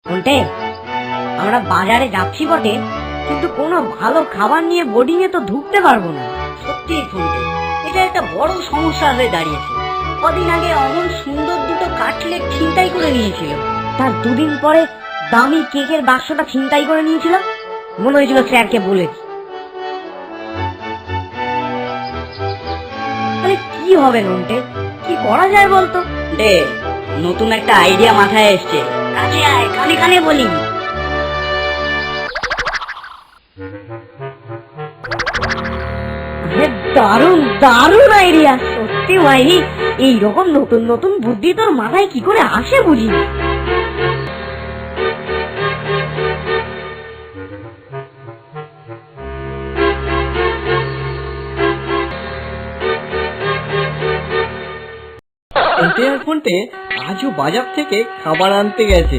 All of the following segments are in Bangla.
ফোনটে, আমরা বাজারে যাচ্ছি বটে, কিন্তু কোনো ভালো খাবার নিয়ে বোর্ডিং এ তো ঢুকতে পারবো না। সত্যি ফোনটে, এটা একটা বড় সমস্যা হয়ে দাঁড়িয়েছে। কদিন আগে অমন সুন্দর দুটো কাটলেট ছিনতাই করে নিয়েছিল, তার দুদিন পরে দামি কেকের বাক্সটা ছিনতাই করে নিয়েছিল। মনে হয়েছিল স্যারকে বলেছি। আরে কি হবে নন্টে, কি করা যায় বলতো? দে, নতুন একটা আইডিয়া মাথায় এসছে। কাছে আয়, কানে কানে বলি। দারুণ দারুণ আইডিয়া, সত্যি ভাই। এইরকম নতুন নতুন বুদ্ধি তোর মাথায় কি করে আসে বুঝি না। ফোনটে আজও বাজার থেকে খাবার আনতে গেছে।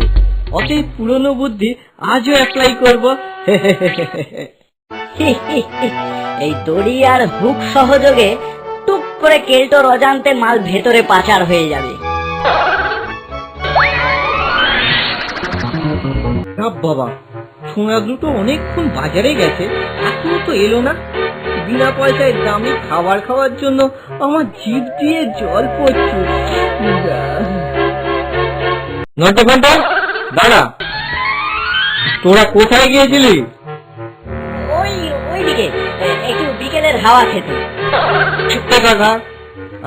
অতএব পুরনো বুদ্ধি আজও অ্যাপ্লাই করবো। এই দড়ি আর হুক সহযোগে টুক করে কেল্টোর অজান্তে মাল ভেতরে পাচার হয়ে যাবে। বাবা, সোনা দুটো অনেকক্ষণ বাজারে গেছে, এখনো তো এলো না। বিনা পয়সায় দামি খাবার খাওয়ার জন্য আমার জিভ দিয়ে জল পড়ছে। নটা ঘন্টা দাঁড়া, তোরা কোথায় গিয়েছিলি? ওইদিকে একটু বিকেলের হাওয়া খেতে। কাকা,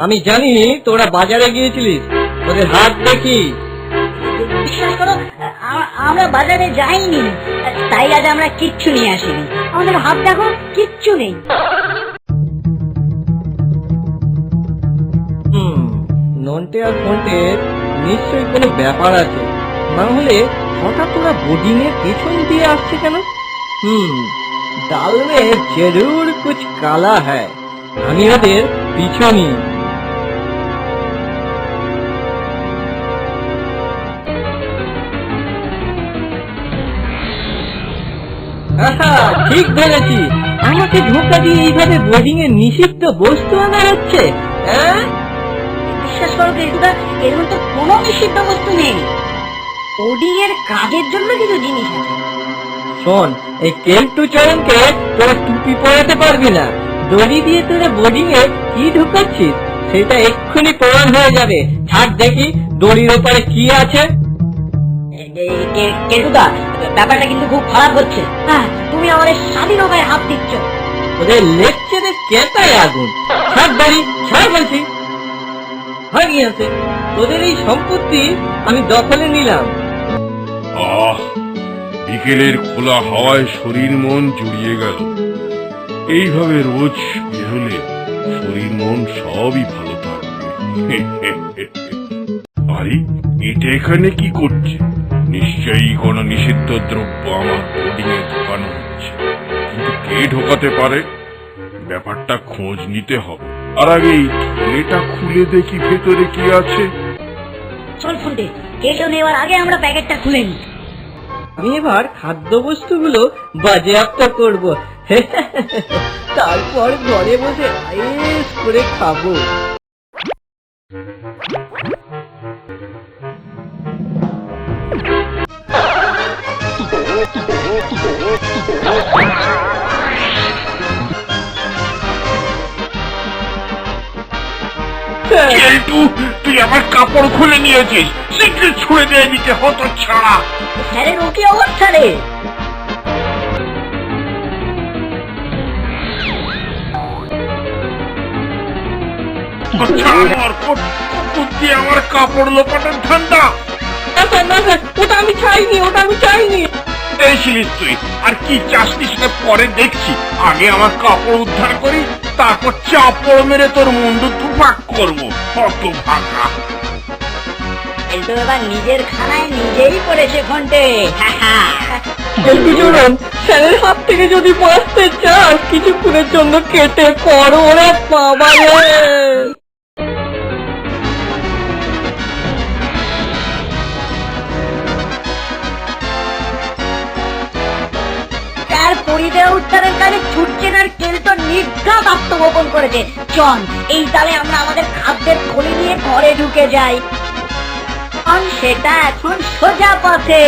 আমি জানি তোরা বাজারে গিয়েছিলিস, তোদের হাত দেখি। বিশ্বাস করো, আমরা বাজারে যাইনি, তাই আজ আমরা কিচ্ছু নিয়ে আসিনি। আমাদের হাত দেখো, কিচ্ছু নেই। নন্টে আর ফোনটে নিশ্চয়ই কোনো ব্যাপার আছে, না হলে হঠাৎ তোরা বোর্ডিং এর পেছন দিয়ে আসছে কেন? ডাল মে জরুর কুছ কালা হ্যায়। আমি ওদের পিছনই। ঠিক ধরেছি, আমাকে ধোকা দিয়ে এইভাবে বোর্ডিং এর নিষিদ্ধ বস্তু আনা হচ্ছে। বিশ্বাস করো কেলটুদা, এর মধ্যে কোনো নিষিদ্ধ বস্তু নেই। বোর্ডিং এর কাজের জন্য কিছু জিনিস আছে। শোন, এই কেলটু চয়নকে তোরা টুপি পরাতে পারবি না। দড়ি দিয়ে তোরা বোর্ডিং এ কি ঢুকাচ্ছিস সেটা এক্ষুনি প্রমাণ হয়ে যাবে। ছাড় দেখি দড়ির ওপরে কি আছে। কেলটুদা, ব্যাপারটা কিন্তু খুব খারাপ হচ্ছে। তুমি আমাদের স্বাধীনতায় হাত দিচ্ছ। ওদের লেকচারে কেটায় আগুন। ছাড় দড়ি, ছাড় বলছি। ভাগি আছে, তোদের এই সম্পত্তি আমি দখলে নিলাম। বিকেলের খোলা হাওয়ায় শরীর মন জুড়িয়ে গেল। এইভাবে রোজ বেরোলে শরীর মন সবই ভালো থাকবে। আরে, এটা এখানে কি করছে? নিশ্চয়ই কোনো নিষিদ্ধ দ্রব্য আমার বোর্ডিং এ ঢোকানো হচ্ছে, কিন্তু কে ঢোকাতে পারে? ব্যাপারটা খোঁজ নিতে হবে। আর আগে এই থলেটা খুলে দেখি ভেতরে কি আছে। চল ফোনটে, কেটো নেওয়ার আগে আমরা প্যাকেটটা খুলে নিই। আমি এবার খাদ্য বস্তুগুলো বাজেয়াপ্ত করব, তারপর ঘরে বসে আয়েস করে খাবো। তুই আমার কাপড় খুলে নিয়েছিস, শীঘ্র ছুঁড়ে দিয়ে দিতে হতো ছাড়া। স্যারের ওকে অবস্থা রে। আমার কাপড় লোপাটের ঠান্ডা। ওটা আমি চাইনি, ওটা আমি চাইনি। এসেছিলিস তুই, আর কি চাসনি সেটা পরে দেখছি। আগে আমার কাপড় উদ্ধার করি, তারপর চাপড় মেরে তোর মুন্ডু তুফাক করবো। কত ভাগা! কেলটু এবার নিজের খানায় নিজেই করেছে ফোনটে। স্যারের হাত থেকে যদি বাঁচতে চাস, কিছুক্ষণের জন্য কেটে পড়ো রে বাবা। তার পরিধেয় উত্তরের কাজে ছুটছেন আর কেলটো নির্ঘাত আত্মগোপন করেছে। চল, এই তালে আমরা আমাদের খাদ্যের থলি নিয়ে ঘরে ঢুকে যাই। সেটা এখন সোজা পথে